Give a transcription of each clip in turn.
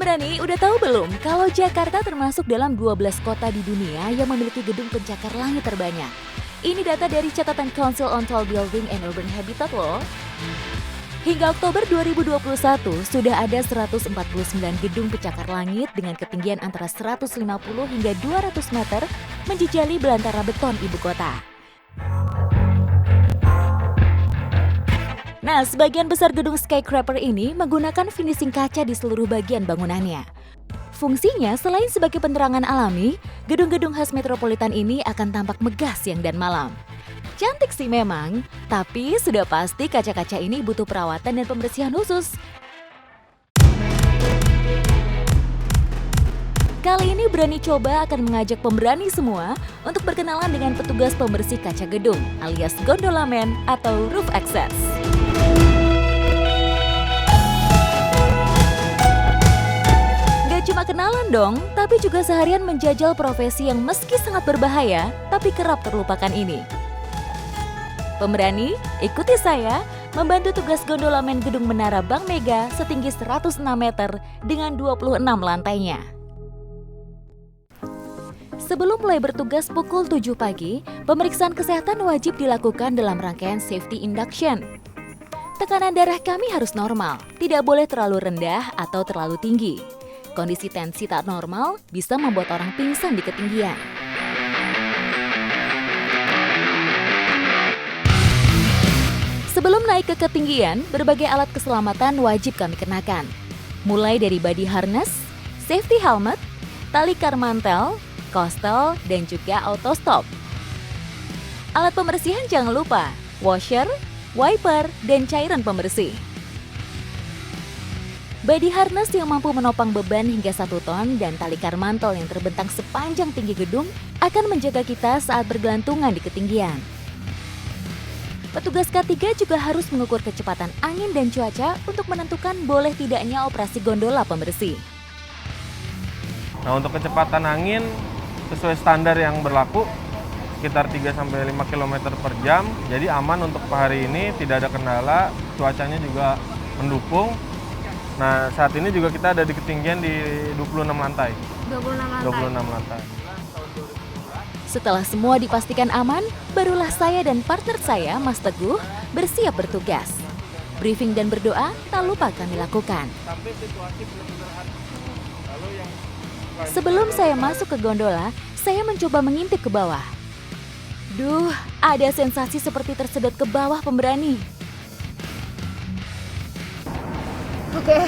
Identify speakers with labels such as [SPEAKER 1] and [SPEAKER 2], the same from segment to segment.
[SPEAKER 1] Pemberani, udah tahu belum kalau Jakarta termasuk dalam 12 kota di dunia yang memiliki gedung pencakar langit terbanyak? Ini data dari catatan Council on Tall Building and Urban Habitat loh. Hingga Oktober 2021, sudah ada 149 gedung pencakar langit dengan ketinggian antara 150 hingga 200 meter menjejali belantara beton ibu kota. Nah, sebagian besar gedung skyscraper ini menggunakan finishing kaca di seluruh bagian bangunannya. Fungsinya, selain sebagai penerangan alami, gedung-gedung khas metropolitan ini akan tampak megah siang dan malam. Cantik sih memang, tapi sudah pasti kaca-kaca ini butuh perawatan dan pembersihan khusus. Kali ini Berani Coba akan mengajak pemberani semua untuk berkenalan dengan petugas pembersih kaca gedung alias gondolaman atau roof access. Gak cuma kenalan dong, tapi juga seharian menjajal profesi yang meski sangat berbahaya, tapi kerap terlupakan ini. Pemberani, ikuti saya membantu tugas gondolaman gedung Menara Bank Mega setinggi 106 meter dengan 26 lantainya. Sebelum mulai bertugas pukul 7 pagi, pemeriksaan kesehatan wajib dilakukan dalam rangkaian safety induction. Tekanan darah kami harus normal, tidak boleh terlalu rendah atau terlalu tinggi. Kondisi tensi tak normal bisa membuat orang pingsan di ketinggian. Sebelum naik ke ketinggian, berbagai alat keselamatan wajib kami kenakan. Mulai dari body harness, safety helmet, tali karmantel, kostel, dan juga auto stop. Alat pembersihan jangan lupa, washer, wiper, dan cairan pembersih. Body harness yang mampu menopang beban hingga 1 ton dan tali karmantel yang terbentang sepanjang tinggi gedung akan menjaga kita saat bergelantungan di ketinggian. Petugas K3 juga harus mengukur kecepatan angin dan cuaca untuk menentukan boleh tidaknya operasi gondola pembersih.
[SPEAKER 2] Nah, untuk kecepatan angin sesuai standar yang berlaku sekitar 3-5 km per jam, jadi aman untuk hari ini, tidak ada kendala, cuacanya juga mendukung. Nah, saat ini juga kita ada di ketinggian di 26 lantai. 26 lantai.
[SPEAKER 1] Setelah semua dipastikan aman, barulah saya dan partner saya, Mas Teguh, bersiap bertugas. Briefing dan berdoa tak lupa kami lakukan. Sebelum saya masuk ke gondola, saya mencoba mengintip ke bawah. Duh, ada sensasi seperti tersedot ke bawah pemberani.
[SPEAKER 3] Oke.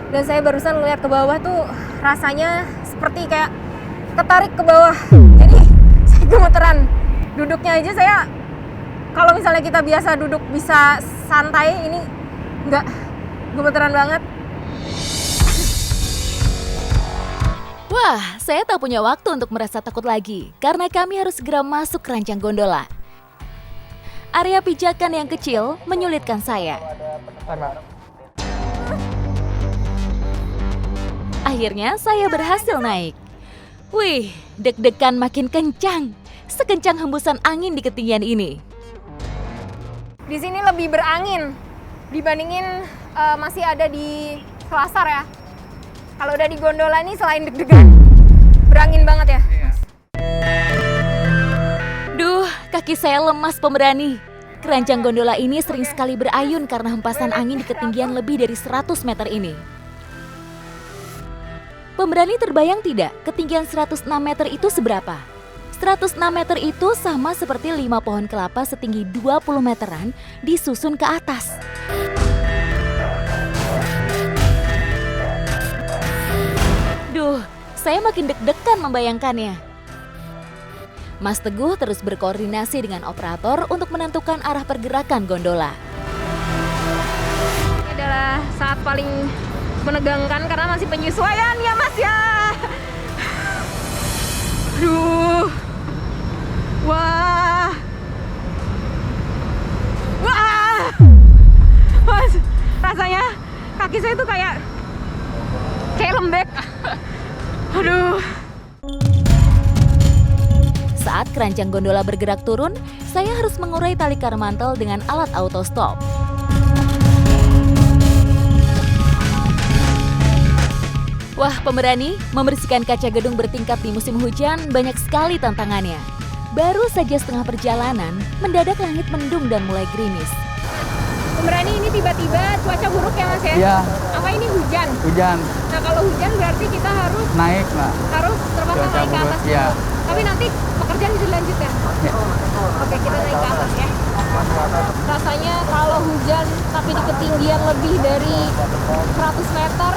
[SPEAKER 3] Dan saya barusan ngeliat ke bawah tuh rasanya seperti kayak ketarik ke bawah. Jadi saya gemeteran. Duduknya aja saya, kalau misalnya kita biasa duduk bisa santai, ini enggak, gemeteran banget.
[SPEAKER 1] Wah, saya tak punya waktu untuk merasa takut lagi, karena kami harus segera masuk keranjang gondola. Area pijakan yang kecil menyulitkan saya. Akhirnya saya berhasil naik. Wih, deg-degan makin kencang, sekencang hembusan angin di ketinggian ini.
[SPEAKER 3] Di sini lebih berangin dibandingin masih ada di Selasar ya. Kalau udah di gondola ini selain deg-degan, berangin banget ya.
[SPEAKER 1] Duh, kaki saya lemas pemberani. Keranjang gondola ini sering sekali berayun karena hempasan angin di ketinggian lebih dari 100 meter ini. Pemberani terbayang tidak ketinggian 106 meter itu seberapa? 106 meter itu sama seperti 5 pohon kelapa setinggi 20 meteran disusun ke atas. Duh, saya makin deg-degan membayangkannya. Mas Teguh terus berkoordinasi dengan operator untuk menentukan arah pergerakan gondola.
[SPEAKER 3] Ini adalah saat paling menegangkan karena masih penyesuaian ya Mas ya. Aduh. Wah. Wah. Mas, rasanya kaki saya tuh kayak lembek. Aduh.
[SPEAKER 1] Saat keranjang gondola bergerak turun, saya harus mengurai tali karmantel dengan alat auto stop. Pemberani, membersihkan kaca gedung bertingkat di musim hujan banyak sekali tantangannya. Baru saja setengah perjalanan, mendadak langit mendung dan mulai gerimis.
[SPEAKER 3] Pemberani, ini tiba-tiba cuaca buruk ya Mas ya?
[SPEAKER 4] Iya,
[SPEAKER 3] Apa ini hujan?
[SPEAKER 4] hujan
[SPEAKER 3] Nah kalau hujan berarti kita harus
[SPEAKER 4] naik Mbak.
[SPEAKER 3] terpaksa
[SPEAKER 4] Cuaca
[SPEAKER 3] naik ke
[SPEAKER 4] buruk,
[SPEAKER 3] atas
[SPEAKER 4] iya.
[SPEAKER 3] dulu. Tapi nanti pekerjaan bisa dilanjutkan.
[SPEAKER 4] Ya.
[SPEAKER 3] Oke, kita naik ke atas ya. Rasanya kalau hujan tapi di ketinggian lebih dari 100 meter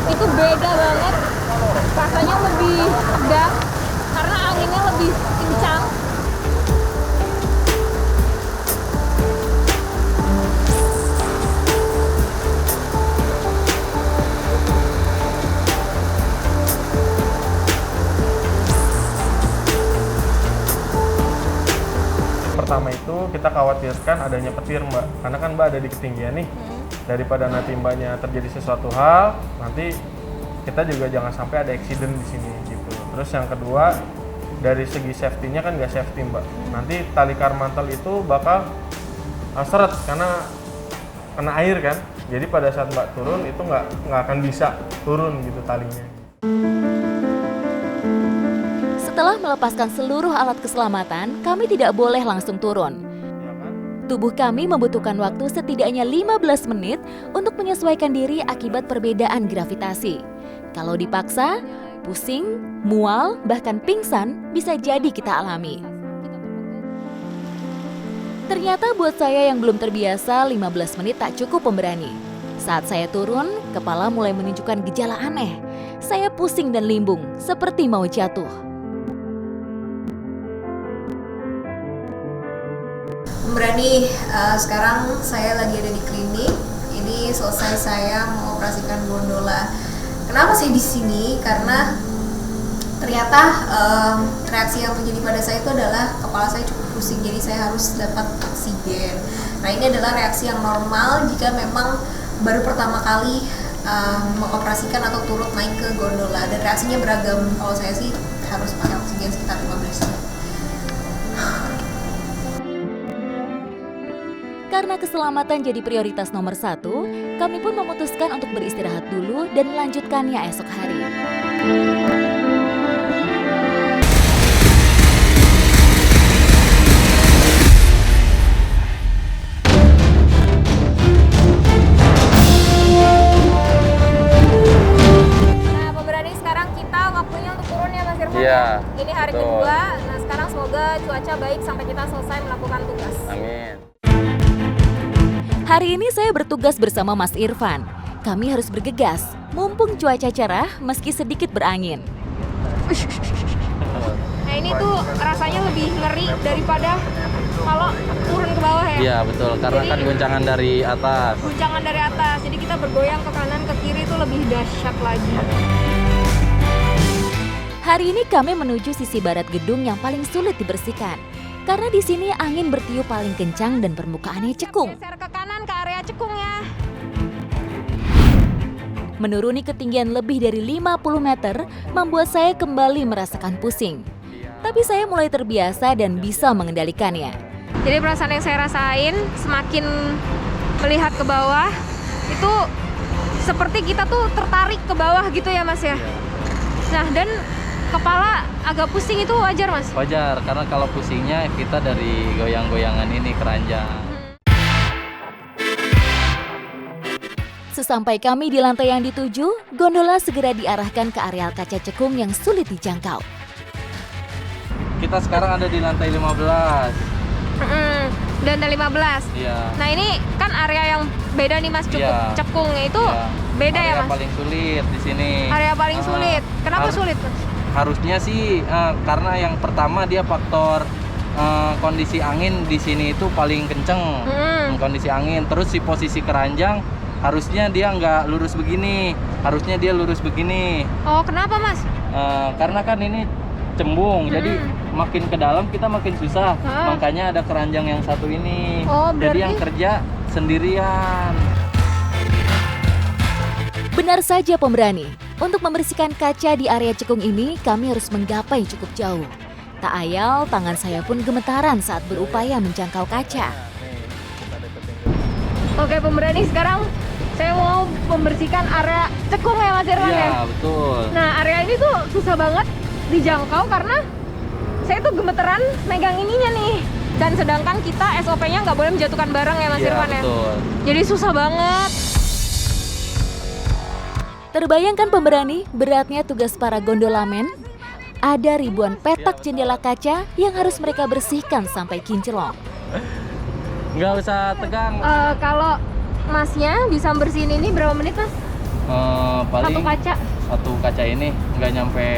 [SPEAKER 3] itu beda banget. Rasanya lebih tegang karena anginnya lebih kencang.
[SPEAKER 2] Pertama itu kita khawatirkan adanya petir Mbak, karena kan Mbak ada di ketinggian nih. Daripada nanti Mbaknya terjadi sesuatu hal, nanti kita juga jangan sampai ada accident di sini gitu. Terus yang kedua, dari segi safety-nya kan nggak safety Mbak. Nanti tali karmantel itu bakal seret karena kena air kan. Jadi pada saat Mbak turun itu nggak akan bisa turun gitu talinya.
[SPEAKER 1] Setelah melepaskan seluruh alat keselamatan, kami tidak boleh langsung turun. Tubuh kami membutuhkan waktu setidaknya 15 menit untuk menyesuaikan diri akibat perbedaan gravitasi. Kalau dipaksa, pusing, mual, bahkan pingsan bisa jadi kita alami. Ternyata buat saya yang belum terbiasa, 15 menit tak cukup pemberani. Saat saya turun, kepala mulai menunjukkan gejala aneh. Saya pusing dan limbung, seperti mau jatuh.
[SPEAKER 5] Pemberani, sekarang saya lagi ada di klinik. Ini selesai saya mengoperasikan gondola. Kenapa saya di sini? Karena ternyata reaksi yang terjadi pada saya itu adalah kepala saya cukup pusing, jadi saya harus dapat oksigen. Nah, ini adalah reaksi yang normal jika memang baru pertama kali mengoperasikan atau turut naik ke gondola, dan reaksinya beragam. Kalau saya sih harus pakai oksigen sekitar 15 menit.
[SPEAKER 1] Karena keselamatan jadi prioritas nomor 1, kami pun memutuskan untuk beristirahat dulu dan melanjutkannya esok hari.
[SPEAKER 3] Nah, pemberani, sekarang kita waktunya untuk turun ya Mas Irfan.
[SPEAKER 4] Iya,
[SPEAKER 3] Ini hari
[SPEAKER 4] betul.
[SPEAKER 3] kedua. Nah, sekarang semoga cuaca baik sampai kita selesai melakukan tugas.
[SPEAKER 4] Amin.
[SPEAKER 1] Hari ini saya bertugas bersama Mas Irfan. Kami harus bergegas, mumpung cuaca cerah meski sedikit berangin.
[SPEAKER 3] Nah, ini tuh rasanya lebih ngeri daripada kalau turun ke bawah ya.
[SPEAKER 4] Iya betul, karena
[SPEAKER 3] Jadi-
[SPEAKER 4] kan guncangan dari atas.
[SPEAKER 3] Guncangan dari atas, jadi kita bergoyang ke kanan ke kiri itu lebih dahsyat lagi.
[SPEAKER 1] Hari ini kami menuju sisi barat gedung yang paling sulit dibersihkan. Karena di sini angin bertiup paling kencang dan permukaannya cekung.
[SPEAKER 3] Geser ke kanan ke area cekung ya.
[SPEAKER 1] Menuruni ketinggian lebih dari 50 meter membuat saya kembali merasakan pusing. Tapi saya mulai terbiasa dan bisa mengendalikannya.
[SPEAKER 3] Jadi perasaan yang saya rasain semakin melihat ke bawah itu seperti kita tuh tertarik ke bawah gitu ya Mas ya. Nah, dan kepala agak pusing itu wajar Mas?
[SPEAKER 4] Wajar, karena kalau pusingnya kita dari goyang-goyangan ini keranjang.
[SPEAKER 1] Sesampai kami di lantai yang dituju, gondola segera diarahkan ke areal kaca cekung yang sulit dijangkau.
[SPEAKER 4] Kita sekarang ada di lantai 15.
[SPEAKER 3] Dan ada 15.
[SPEAKER 4] Iya.
[SPEAKER 3] Nah, ini kan area yang beda nih Mas, cukup
[SPEAKER 4] Iya.
[SPEAKER 3] cekung itu
[SPEAKER 4] Iya.
[SPEAKER 3] beda ya
[SPEAKER 4] Area
[SPEAKER 3] Mas?
[SPEAKER 4] paling sulit di sini.
[SPEAKER 3] Area paling
[SPEAKER 4] Ah,
[SPEAKER 3] sulit. Kenapa
[SPEAKER 4] har-
[SPEAKER 3] sulit Mas?
[SPEAKER 4] Harusnya sih karena yang pertama dia faktor kondisi angin di sini itu paling kenceng. Kondisi angin, terus si posisi keranjang harusnya dia nggak lurus begini, harusnya dia lurus begini.
[SPEAKER 3] Oh, kenapa Mas?
[SPEAKER 4] Karena kan ini cembung, jadi makin ke dalam kita makin susah.
[SPEAKER 3] Ah.
[SPEAKER 4] Makanya ada keranjang yang satu ini.
[SPEAKER 3] Oh,
[SPEAKER 4] Jadi
[SPEAKER 3] berarti-
[SPEAKER 4] yang kerja sendirian.
[SPEAKER 1] Benar saja pemberani, untuk membersihkan kaca di area cekung ini kami harus menggapai cukup jauh. Tak ayal, tangan saya pun gemetaran saat berupaya menjangkau kaca.
[SPEAKER 3] Oke pemberani, sekarang saya mau membersihkan area cekung ya Mas Irfan ya?
[SPEAKER 4] Iya, betul.
[SPEAKER 3] Nah, area ini tuh susah banget dijangkau karena saya tuh gemeteran megang ininya nih. Dan sedangkan kita SOP-nya nggak boleh menjatuhkan barang ya Mas
[SPEAKER 4] Iya,
[SPEAKER 3] Irfan ya?
[SPEAKER 4] betul.
[SPEAKER 3] Jadi susah banget.
[SPEAKER 1] Terbayangkan pemberani beratnya tugas para gondolamen? Ada ribuan petak jendela kaca yang harus mereka bersihkan sampai kinclong.
[SPEAKER 4] Nggak usah tegang.
[SPEAKER 3] Kalau Masnya bisa bersihin ini berapa menit Mas?
[SPEAKER 4] Paling
[SPEAKER 3] Satu kaca?
[SPEAKER 4] satu kaca ini nggak nyampe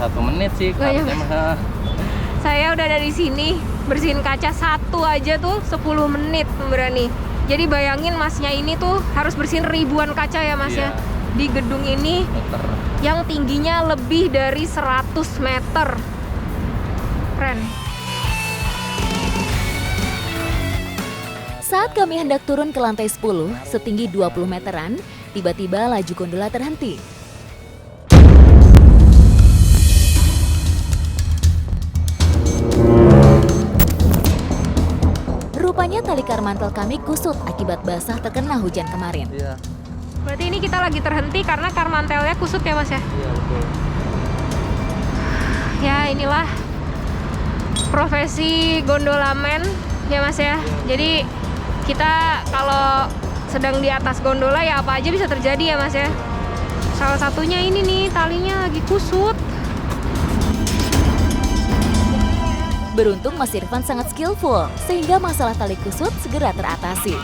[SPEAKER 4] 1 menit sih.
[SPEAKER 3] Nggak
[SPEAKER 4] Harusnya mah.
[SPEAKER 3] Saya udah dari sini bersihin kaca satu aja tuh 10 menit pemberani. Jadi bayangin Masnya ini tuh harus bersihin ribuan kaca ya Mas
[SPEAKER 4] Iya.
[SPEAKER 3] ya. Di gedung ini
[SPEAKER 4] Muter.
[SPEAKER 3] yang tingginya lebih dari 100 meter. Keren.
[SPEAKER 1] Saat kami hendak turun ke lantai 10, setinggi 20 meteran, tiba-tiba laju gondola terhenti. Rupanya tali karmantel kami kusut akibat basah terkena hujan kemarin.
[SPEAKER 4] Iya.
[SPEAKER 3] Berarti ini kita lagi terhenti karena karmantelnya kusut ya Mas ya?
[SPEAKER 4] Iya, betul.
[SPEAKER 3] Ya inilah profesi gondolamen ya Mas ya. Jadi kita kalau sedang di atas gondola ya apa aja bisa terjadi ya Mas ya. Salah satunya ini nih talinya lagi kusut.
[SPEAKER 1] Beruntung Mas Irfan sangat skillful sehingga masalah tali kusut segera teratasi.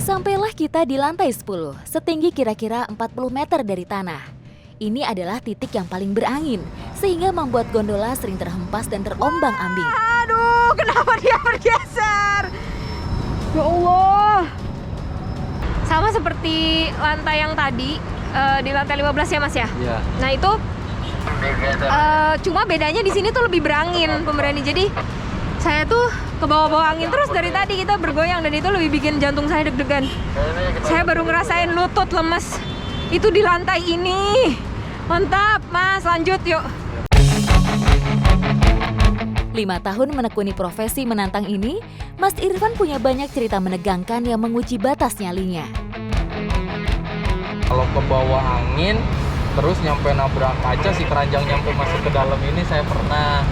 [SPEAKER 1] Sampailah kita di lantai 10, setinggi kira-kira 40 meter dari tanah. Ini adalah titik yang paling berangin, sehingga membuat gondola sering terhempas dan terombang-ambing.
[SPEAKER 3] Aduh, kenapa dia bergeser? Ya Allah. Sama seperti lantai yang tadi, di lantai 15 ya Mas ya?
[SPEAKER 4] Iya.
[SPEAKER 3] Nah itu cuma bedanya di sini tuh lebih berangin pemberani. Jadi saya tuh ke bawah-bawah angin terus dari tadi kita bergoyang dan itu lebih bikin jantung saya deg-degan. Saya baru ngerasain lutut lemes. Itu di lantai ini. Mantap, Mas. Lanjut yuk.
[SPEAKER 1] 5 tahun menekuni profesi menantang ini, Mas Irfan punya banyak cerita menegangkan yang menguji batas nyalinya.
[SPEAKER 4] Kalau ke bawah angin, terus nyampe nabrak kaca, si keranjang nyampe masuk ke dalam ini saya pernah.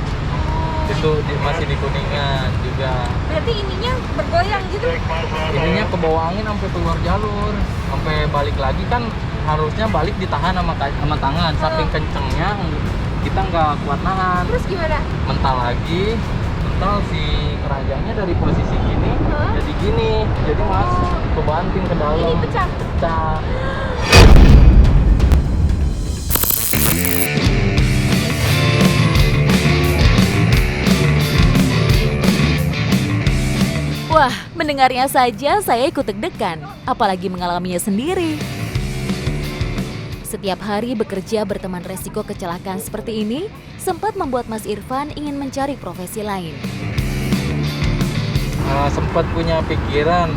[SPEAKER 4] Itu masih di Kuningan juga.
[SPEAKER 3] Berarti ininya bergoyang gitu?
[SPEAKER 4] Ininya ke bawah angin sampai keluar jalur, sampai balik lagi kan harusnya balik ditahan sama tangan. Saking kencengnya kita nggak kuat nahan.
[SPEAKER 3] Terus gimana?
[SPEAKER 4] Mental lagi, mental si keranjangnya dari posisi gini jadi gini, jadi masuk kebanting ke dalam.
[SPEAKER 3] Ini pecah?
[SPEAKER 4] Pecah.
[SPEAKER 1] Wah, mendengarnya saja saya ikut deg-degan, apalagi mengalaminya sendiri. Setiap hari bekerja berteman resiko kecelakaan seperti ini, sempat membuat Mas Irfan ingin mencari profesi lain.
[SPEAKER 4] Sempat punya pikiran,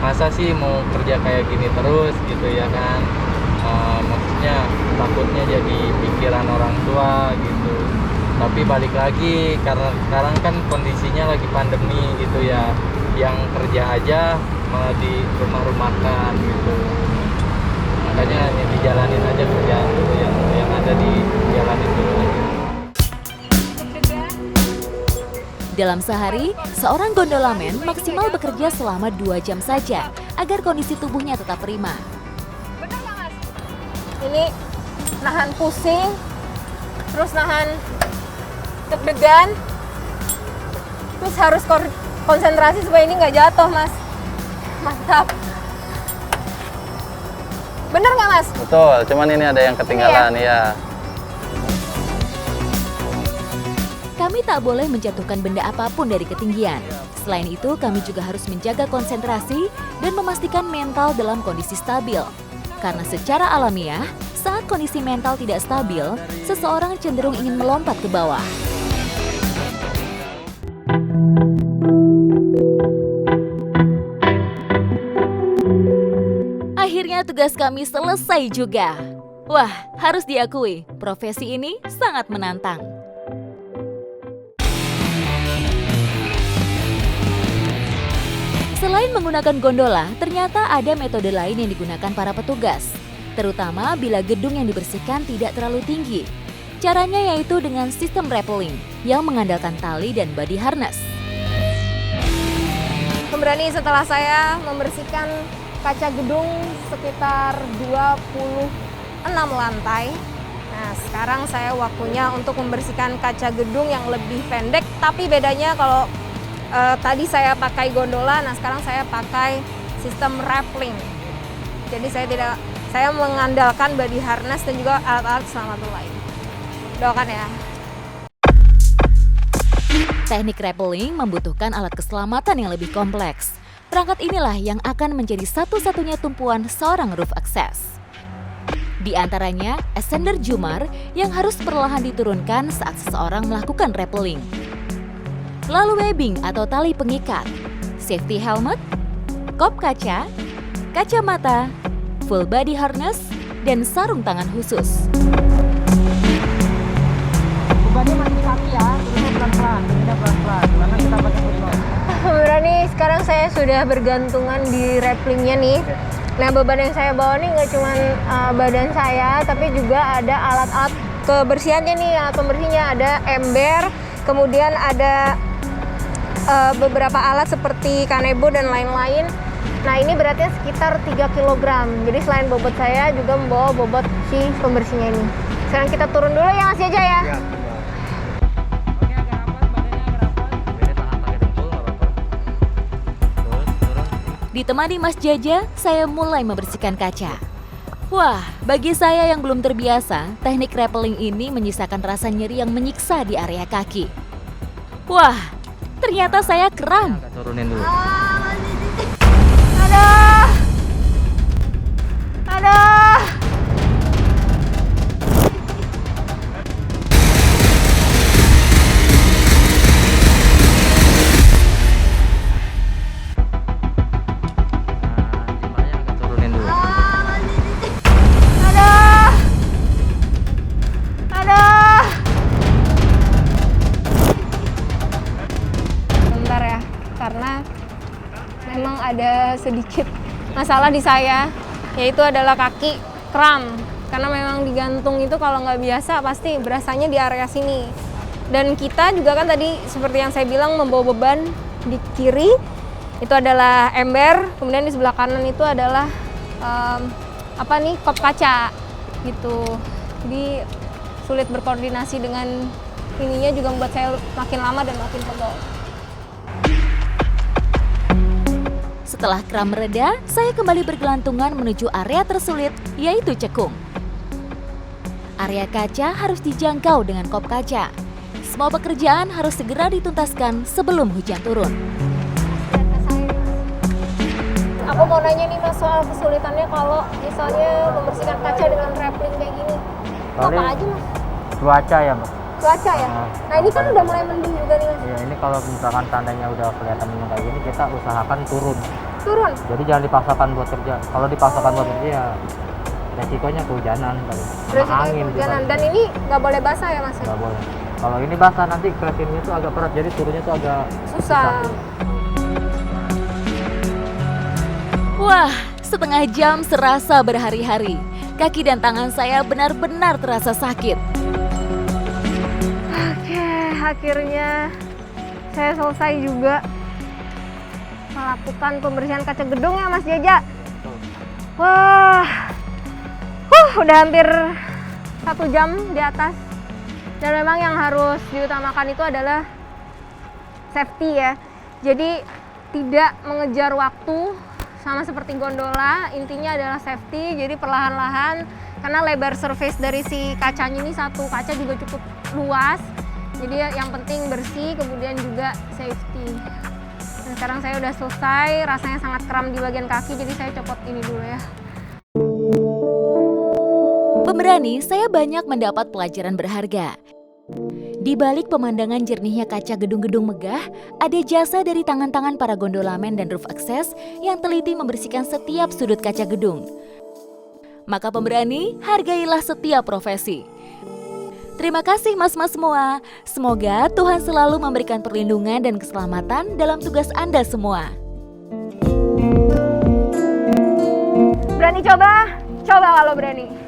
[SPEAKER 4] masa sih mau kerja kayak gini terus gitu ya kan. Maksudnya takutnya jadi pikiran orang tua gitu. Tapi balik lagi karena sekarang kan kondisinya lagi pandemi gitu ya, yang kerja aja malah di rumah-rumahkan gitu. Makanya ya dijalanin aja kerjaan dulu yang ada dijalanin dulu aja.
[SPEAKER 1] Dalam sehari, seorang gondolamen maksimal bekerja selama 2 jam saja agar kondisi tubuhnya tetap prima.
[SPEAKER 3] Bener nggak Mas? Ini nahan pusing, terus nahan deg-degan, terus harus konsentrasi supaya ini nggak jatuh Mas. Mantap. Bener nggak Mas?
[SPEAKER 4] Betul, cuman ini ada yang ketinggalan ya.
[SPEAKER 1] Kami tak boleh menjatuhkan benda apapun dari ketinggian. Selain itu, kami juga harus menjaga konsentrasi dan memastikan mental dalam kondisi stabil. Karena secara alamiah, saat kondisi mental tidak stabil, seseorang cenderung ingin melompat ke bawah. Akhirnya tugas kami selesai juga. Wah, harus diakui, profesi ini sangat menantang. Selain menggunakan gondola, ternyata ada metode lain yang digunakan para petugas, terutama bila gedung yang dibersihkan tidak terlalu tinggi. Caranya yaitu dengan sistem rappelling yang mengandalkan tali dan body harness.
[SPEAKER 3] Pemberani, setelah saya membersihkan kaca gedung sekitar 26 lantai, nah sekarang saya waktunya untuk membersihkan kaca gedung yang lebih pendek, tapi bedanya kalau tadi saya pakai gondola, nah sekarang saya pakai sistem rappelling. Jadi saya mengandalkan body harness dan juga alat-alat keselamatan lain. Doakan ya.
[SPEAKER 1] Teknik rappelling membutuhkan alat keselamatan yang lebih kompleks. Perangkat inilah yang akan menjadi satu-satunya tumpuan seorang roof access. Di antaranya, ascender jumar yang harus perlahan diturunkan saat seseorang melakukan rappelling. Lalu webbing atau tali pengikat, safety helmet, kop kaca, kacamata, full body harness, dan sarung tangan khusus.
[SPEAKER 4] Bebannya masih di kaki ya, ini pelan-pelan, karena kita pakai footlock.
[SPEAKER 3] Berani, sekarang saya sudah bergantungan di rapplingnya nih. Nah, beban yang saya bawa nih nggak cuma badan saya, tapi juga ada alat-alat kebersihannya nih, alat pembersihnya. Ada ember, kemudian ada beberapa alat seperti kanebo dan lain-lain. Nah, ini beratnya sekitar 3 kg. Jadi selain bobot saya juga membawa bobot si pembersihnya ini. Sekarang kita turun dulu ya Mas Jaja ya.
[SPEAKER 4] Oke, agak rapat, badannya agak rapat. Beda tangan pakai dengkul, nggak apa-apa. Terus, turun.
[SPEAKER 1] Ditemani Mas Jaja, saya mulai membersihkan kaca. Wah, bagi saya yang belum terbiasa, teknik rappelling ini menyisakan rasa nyeri yang menyiksa di area kaki. Wah, ternyata saya kram.
[SPEAKER 4] Agak turunin dulu.
[SPEAKER 3] Aduh. Aduh.
[SPEAKER 4] Jumlahnya agak turunin dulu.
[SPEAKER 3] Aduh. Aduh. Bentar ya, karena memang ada sedikit masalah di saya, yaitu adalah kaki kram. Karena memang digantung itu kalau nggak biasa pasti berasanya di area sini. Dan kita juga kan tadi seperti yang saya bilang membawa beban di kiri itu adalah ember, kemudian di sebelah kanan itu adalah kop kaca gitu. Jadi sulit berkoordinasi dengan ininya juga membuat saya makin lama dan makin pegel.
[SPEAKER 1] Setelah kram mereda, saya kembali bergelantungan menuju area tersulit, yaitu cekung. Area kaca harus dijangkau dengan kop kaca. Semua pekerjaan harus segera dituntaskan sebelum hujan turun.
[SPEAKER 3] Aku mau nanya nih Mas soal kesulitannya kalau misalnya membersihkan kaca dengan rappelling kayak gini. Apa aja Mas?
[SPEAKER 6] Cuaca ya Mbak.
[SPEAKER 3] Cuaca ya? Nah ini kan udah mulai mendung juga nih Mas.
[SPEAKER 6] Iya, ini kalau misalkan tandanya udah kelihatan mendung kayak gini, kita usahakan turun.
[SPEAKER 3] Turun?
[SPEAKER 6] Jadi jangan dipaksakan buat kerja. Kalau dipaksakan buat kerja ya resikonya kehujanan kali. Sama
[SPEAKER 3] Resiko
[SPEAKER 6] angin
[SPEAKER 3] kehujanan.
[SPEAKER 6] juga.
[SPEAKER 3] Dan ini nggak boleh basah ya Mas?
[SPEAKER 6] Nggak boleh. Kalau ini basah nanti kreatinnya itu agak berat, jadi turunnya tuh agak
[SPEAKER 3] Susah.
[SPEAKER 1] Wah, setengah jam serasa berhari-hari. Kaki dan tangan saya benar-benar terasa sakit.
[SPEAKER 3] Oke, akhirnya saya selesai juga melakukan pembersihan kaca gedung ya Mas Jaja. Wah, udah hampir 1 jam di atas. Dan memang yang harus diutamakan itu adalah safety ya. Jadi tidak mengejar waktu sama seperti gondola, intinya adalah safety. Jadi perlahan-lahan, karena lebar surface dari si kacanya ini, satu kaca juga cukup luas. Jadi yang penting bersih, kemudian juga safety. Dan sekarang saya udah selesai, rasanya sangat kram di bagian kaki, jadi saya copot ini dulu ya.
[SPEAKER 1] Pemberani, saya banyak mendapat pelajaran berharga. Di balik pemandangan jernihnya kaca gedung-gedung megah, ada jasa dari tangan-tangan para gondolamen dan roof access yang teliti membersihkan setiap sudut kaca gedung. Maka pemberani, hargailah setiap profesi. Terima kasih mas-mas semua. Semoga Tuhan selalu memberikan perlindungan dan keselamatan dalam tugas Anda semua.
[SPEAKER 3] Berani coba? Coba kalau berani.